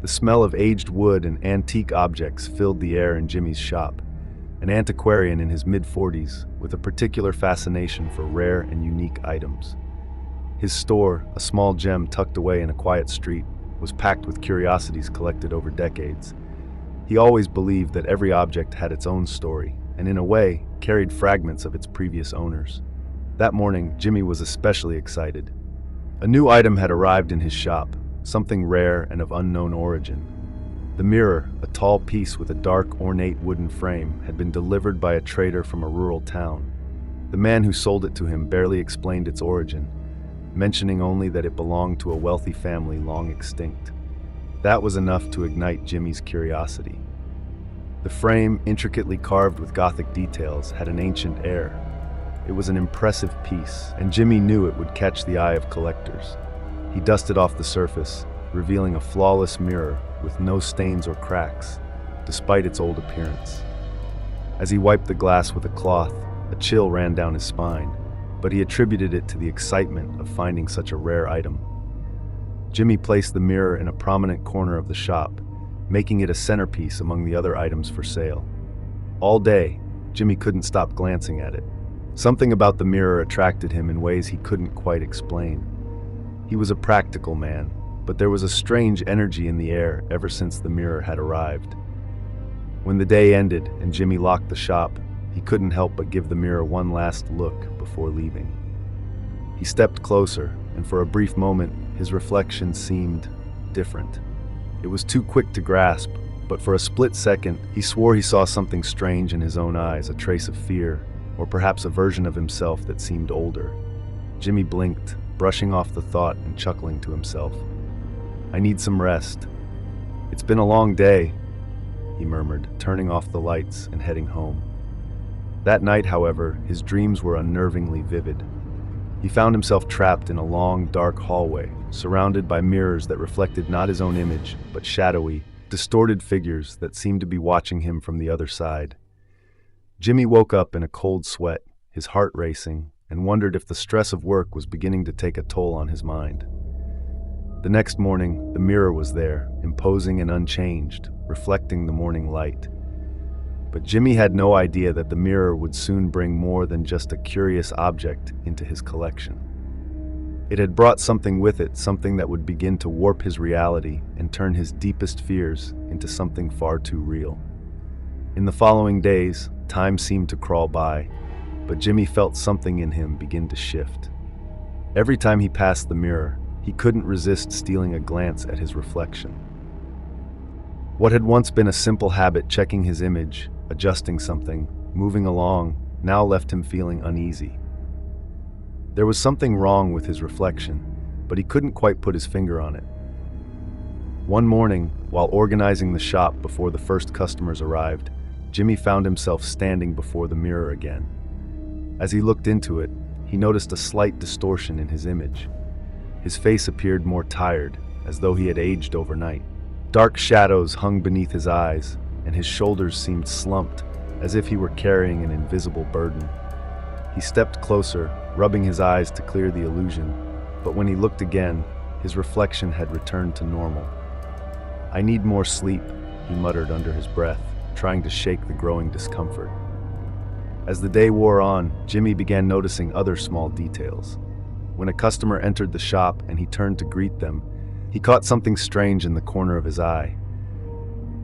The smell of aged wood and antique objects filled the air in Jimmy's shop, an antiquarian in his mid-40s with a particular fascination for rare and unique items. His store, a small gem tucked away in a quiet street, was packed with curiosities collected over decades. He always believed that every object had its own story, and in a way, carried fragments of its previous owners. That morning, Jimmy was especially excited. A new item had arrived in his shop, something rare and of unknown origin. The mirror, a tall piece with a dark, ornate wooden frame, had been delivered by a trader from a rural town. The man who sold it to him barely explained its origin, mentioning only that it belonged to a wealthy family long extinct. That was enough to ignite Jimmy's curiosity. The frame, intricately carved with Gothic details, had an ancient air. It was an impressive piece, and Jimmy knew it would catch the eye of collectors. He dusted off the surface, revealing a flawless mirror with no stains or cracks, despite its old appearance. As he wiped the glass with a cloth, a chill ran down his spine, but he attributed it to the excitement of finding such a rare item. Jimmy placed the mirror in a prominent corner of the shop, making it a centerpiece among the other items for sale. All day, Jimmy couldn't stop glancing at it. Something about the mirror attracted him in ways he couldn't quite explain. He was a practical man, but there was a strange energy in the air ever since the mirror had arrived. When the day ended and Jimmy locked the shop, he couldn't help but give the mirror one last look before leaving. He stepped closer, and for a brief moment, his reflection seemed different. It was too quick to grasp, but for a split second, he swore he saw something strange in his own eyes, a trace of fear, or perhaps a version of himself that seemed older. Jimmy blinked, brushing off the thought and chuckling to himself. "I need some rest. It's been a long day," he murmured, turning off the lights and heading home. That night, however, his dreams were unnervingly vivid. He found himself trapped in a long, dark hallway, surrounded by mirrors that reflected not his own image, but shadowy, distorted figures that seemed to be watching him from the other side. Jimmy woke up in a cold sweat, his heart racing, and wondered if the stress of work was beginning to take a toll on his mind. The next morning, the mirror was there, imposing and unchanged, reflecting the morning light. But Jimmy had no idea that the mirror would soon bring more than just a curious object into his collection. It had brought something with it, something that would begin to warp his reality and turn his deepest fears into something far too real. In the following days, time seemed to crawl by, but Jimmy felt something in him begin to shift. Every time he passed the mirror, he couldn't resist stealing a glance at his reflection. What had once been a simple habit, checking his image, adjusting something, moving along, now left him feeling uneasy. There was something wrong with his reflection, but he couldn't quite put his finger on it. One morning, while organizing the shop before the first customers arrived, Jimmy found himself standing before the mirror again. As he looked into it, he noticed a slight distortion in his image. His face appeared more tired, as though he had aged overnight. Dark shadows hung beneath his eyes, and his shoulders seemed slumped, as if he were carrying an invisible burden. He stepped closer, rubbing his eyes to clear the illusion, but when he looked again, his reflection had returned to normal. "I need more sleep," he muttered under his breath, trying to shake the growing discomfort. As the day wore on, Jimmy began noticing other small details. When a customer entered the shop and he turned to greet them, he caught something strange in the corner of his eye.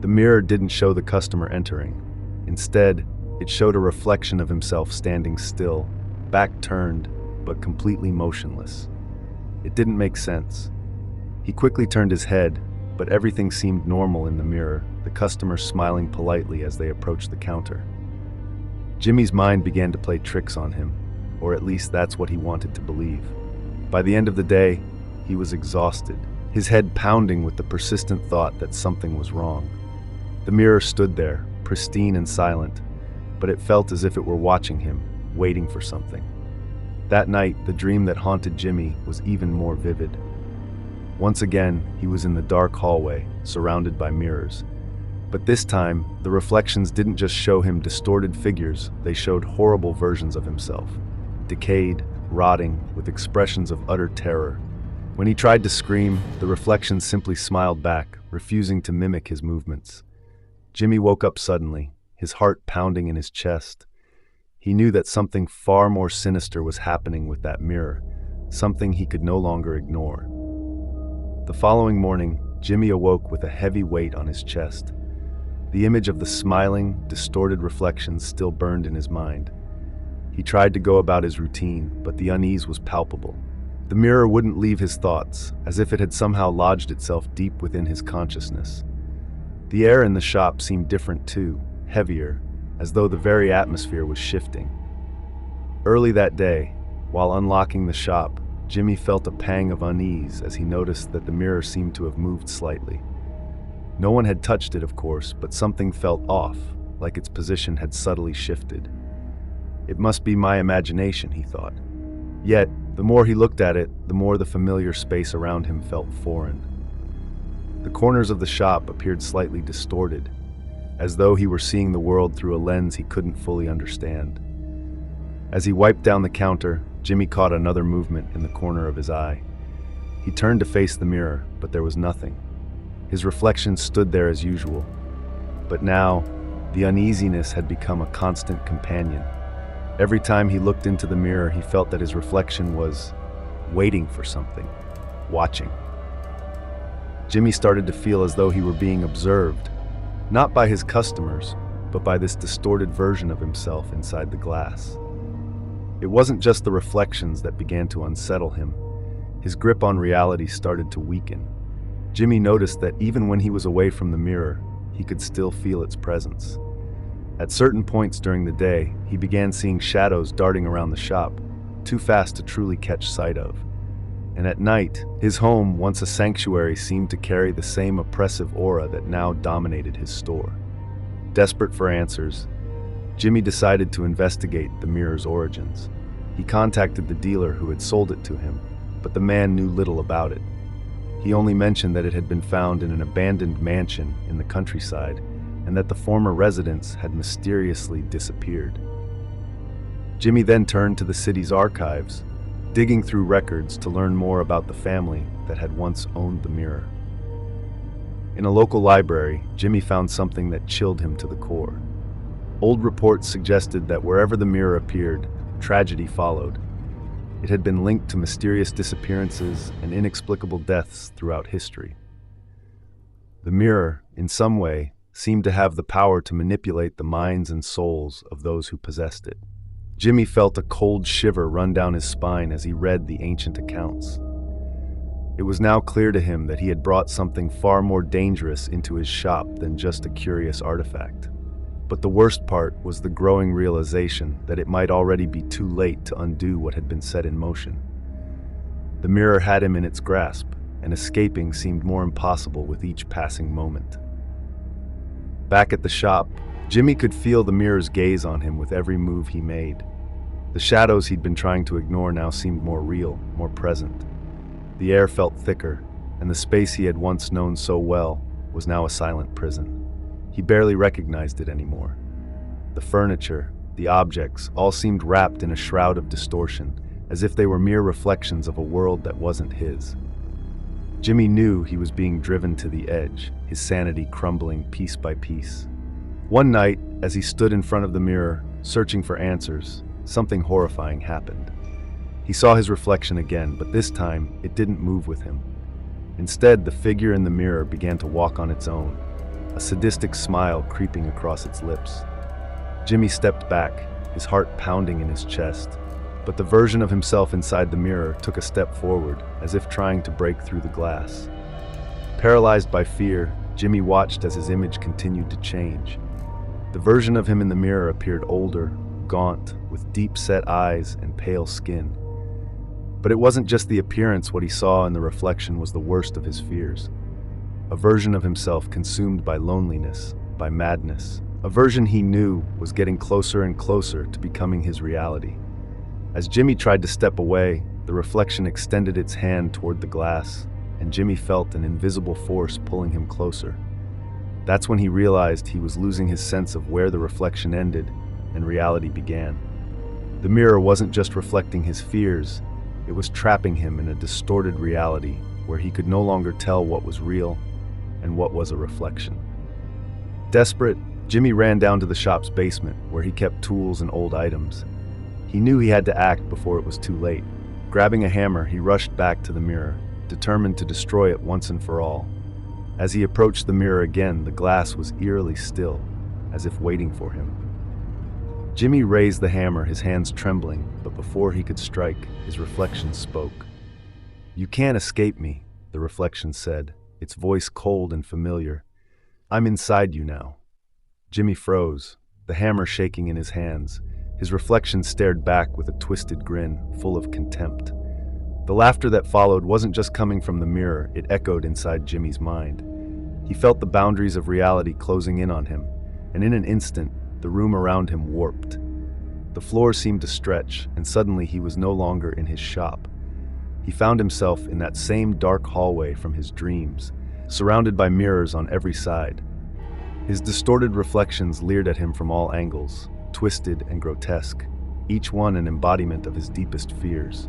The mirror didn't show the customer entering. Instead, it showed a reflection of himself standing still, back turned, but completely motionless. It didn't make sense. He quickly turned his head, but everything seemed normal in the mirror, the customer smiling politely as they approached the counter. Jimmy's mind began to play tricks on him, or at least that's what he wanted to believe. By the end of the day, he was exhausted, his head pounding with the persistent thought that something was wrong. The mirror stood there, pristine and silent, but it felt as if it were watching him, waiting for something. That night, the dream that haunted Jimmy was even more vivid. Once again, he was in the dark hallway, surrounded by mirrors. But this time, the reflections didn't just show him distorted figures, they showed horrible versions of himself. Decayed, rotting, with expressions of utter terror. When he tried to scream, the reflection simply smiled back, refusing to mimic his movements. Jimmy woke up suddenly, his heart pounding in his chest. He knew that something far more sinister was happening with that mirror, something he could no longer ignore. The following morning, Jimmy awoke with a heavy weight on his chest. The image of the smiling, distorted reflection still burned in his mind. He tried to go about his routine, but the unease was palpable. The mirror wouldn't leave his thoughts, as if it had somehow lodged itself deep within his consciousness. The air in the shop seemed different too, heavier, as though the very atmosphere was shifting. Early that day, while unlocking the shop, Jimmy felt a pang of unease as he noticed that the mirror seemed to have moved slightly. No one had touched it, of course, but something felt off, like its position had subtly shifted. It must be my imagination, he thought. Yet, the more he looked at it, the more the familiar space around him felt foreign. The corners of the shop appeared slightly distorted, as though he were seeing the world through a lens he couldn't fully understand. As he wiped down the counter, Jimmy caught another movement in the corner of his eye. He turned to face the mirror, but there was nothing. His reflection stood there as usual. But now, the uneasiness had become a constant companion. Every time he looked into the mirror, he felt that his reflection was waiting for something, watching. Jimmy started to feel as though he were being observed, not by his customers, but by this distorted version of himself inside the glass. It wasn't just the reflections that began to unsettle him. His grip on reality started to weaken. Jimmy noticed that even when he was away from the mirror, he could still feel its presence. At certain points during the day, he began seeing shadows darting around the shop, too fast to truly catch sight of. And at night, his home, once a sanctuary, seemed to carry the same oppressive aura that now dominated his store. Desperate for answers, Jimmy decided to investigate the mirror's origins. He contacted the dealer who had sold it to him, but the man knew little about it. He only mentioned that it had been found in an abandoned mansion in the countryside, and that the former residents had mysteriously disappeared. Jimmy then turned to the city's archives, digging through records to learn more about the family that had once owned the mirror. In a local library, Jimmy found something that chilled him to the core. Old reports suggested that wherever the mirror appeared, tragedy followed. It had been linked to mysterious disappearances and inexplicable deaths throughout history. The mirror, in some way, seemed to have the power to manipulate the minds and souls of those who possessed it. Jimmy felt a cold shiver run down his spine as he read the ancient accounts. It was now clear to him that he had brought something far more dangerous into his shop than just a curious artifact. But the worst part was the growing realization that it might already be too late to undo what had been set in motion. The mirror had him in its grasp, and escaping seemed more impossible with each passing moment. Back at the shop, Jimmy could feel the mirror's gaze on him with every move he made. The shadows he'd been trying to ignore now seemed more real, more present. The air felt thicker, and the space he had once known so well was now a silent prison. He barely recognized it anymore. The furniture, the objects, all seemed wrapped in a shroud of distortion, as if they were mere reflections of a world that wasn't his. Jimmy knew he was being driven to the edge, his sanity crumbling piece by piece. One night, as he stood in front of the mirror, searching for answers, something horrifying happened. He saw his reflection again, but this time, it didn't move with him. Instead, the figure in the mirror began to walk on its own, a sadistic smile creeping across its lips. Jimmy stepped back, his heart pounding in his chest, but the version of himself inside the mirror took a step forward, as if trying to break through the glass. Paralyzed by fear, Jimmy watched as his image continued to change. The version of him in the mirror appeared older, gaunt, with deep-set eyes and pale skin. But it wasn't just the appearance. What he saw in the reflection was the worst of his fears. A version of himself consumed by loneliness, by madness. A version he knew was getting closer and closer to becoming his reality. As Jimmy tried to step away, the reflection extended its hand toward the glass, and Jimmy felt an invisible force pulling him closer. That's when he realized he was losing his sense of where the reflection ended and reality began. The mirror wasn't just reflecting his fears, It was trapping him in a distorted reality where he could no longer tell what was real and what was a reflection. Desperate, Jimmy ran down to the shop's basement where he kept tools and old items. He knew he had to act before it was too late. Grabbing a hammer, he rushed back to the mirror, determined to destroy it once and for all. As he approached the mirror again, the glass was eerily still, as if waiting for him. Jimmy raised the hammer, his hands trembling, but before he could strike, his reflection spoke. "You can't escape me," the reflection said, its voice cold and familiar. "I'm inside you now." Jimmy froze, the hammer shaking in his hands. His reflection stared back with a twisted grin, full of contempt. The laughter that followed wasn't just coming from the mirror, it echoed inside Jimmy's mind. He felt the boundaries of reality closing in on him, and in an instant, the room around him warped. The floor seemed to stretch, and suddenly he was no longer in his shop. He found himself in that same dark hallway from his dreams, surrounded by mirrors on every side. His distorted reflections leered at him from all angles, twisted and grotesque, each one an embodiment of his deepest fears.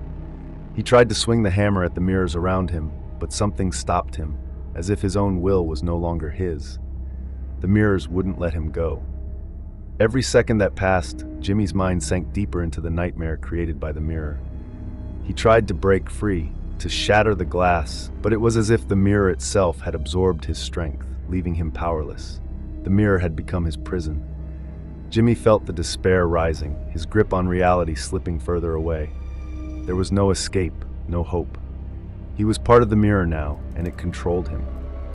He tried to swing the hammer at the mirrors around him, but something stopped him, as if his own will was no longer his. The mirrors wouldn't let him go. Every second that passed, Jimmy's mind sank deeper into the nightmare created by the mirror. He tried to break free, to shatter the glass, but it was as if the mirror itself had absorbed his strength, leaving him powerless. The mirror had become his prison. Jimmy felt the despair rising, his grip on reality slipping further away. There was no escape, no hope. He was part of the mirror now, and it controlled him.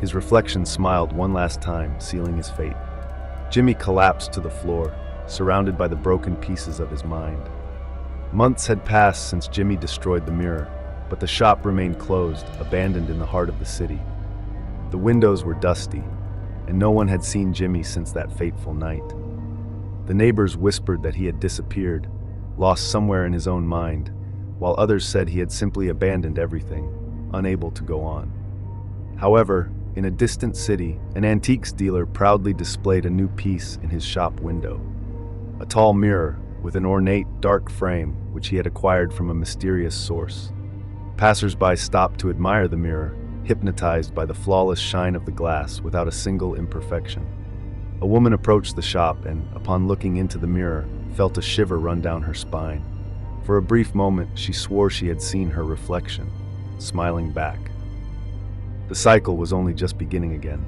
His reflection smiled one last time, sealing his fate. Jimmy collapsed to the floor, surrounded by the broken pieces of his mind. Months had passed since Jimmy destroyed the mirror, but the shop remained closed, abandoned in the heart of the city. The windows were dusty, and no one had seen Jimmy since that fateful night. The neighbors whispered that he had disappeared, lost somewhere in his own mind, while others said he had simply abandoned everything, unable to go on. However, in a distant city, an antiques dealer proudly displayed a new piece in his shop window. A tall mirror with an ornate, dark frame, which he had acquired from a mysterious source. Passers-by stopped to admire the mirror, hypnotized by the flawless shine of the glass without a single imperfection. A woman approached the shop and, upon looking into the mirror, felt a shiver run down her spine. For a brief moment, she swore she had seen her reflection, smiling back. The cycle was only just beginning again.